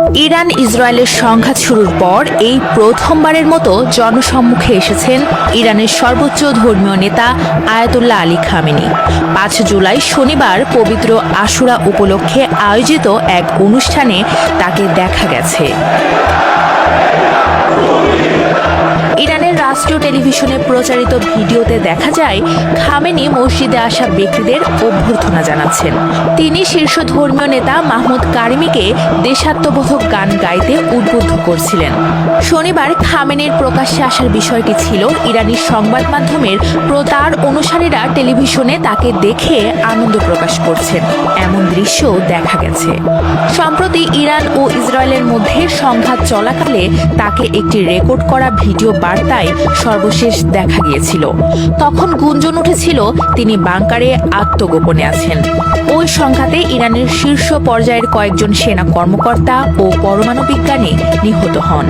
Iran ইসরায়েলের সংঘাত শুরুর পর এই প্রথমবারের মতো জনসম্মুখে এসেছেন ইরানের সর্বোচ্চ ধর্মীয় নেতা আয়াতুল্লাহ আলী খামেনি। ৫ জুলাই শনিবার পবিত্র আশুরা উপলক্ষে আয়োজিত এক অনুষ্ঠানে তাকে দেখা গেছে। ইরানের রাষ্ট্রীয় টেলিভিশনে প্রচারিত ভিডিওতে দেখা যায় খামেনি মসজিদে আসা ব্যক্তিদের অভ্যর্থনা জানাচ্ছেন। তিনি শীর্ষ ধর্মীয় নেতা মাহমুদ কারিমিকে দেশাত্মবোধক গান গাইতে উদ্বুদ্ধ করছিলেন। শনিবার খামেনির প্রকাশ্যে আসার বিষয়টি ছিল ইরানি সংবাদ মাধ্যমের তার অনুসারীরা টেলিভিশনে তাকে দেখে আনন্দ প্রকাশ করছেন, এমন দৃশ্য দেখা গেছে। সম্প্রতি ইরান ও ইসরায়েলের মধ্যে সংঘাত চলাকালে তাকে একটি রেকর্ড করা ভিডিও বার্তায় সর্বশেষ দেখা গিয়েছিল। তখন গুঞ্জন উঠেছিল তিনি বাংকারে আত্মগোপনে আছেন। ওই সংঘাতে ইরানের শীর্ষ পর্যায়ের কয়েকজন সেনা কর্মকর্তা ও পরমাণু বিজ্ঞানী নিহত হন।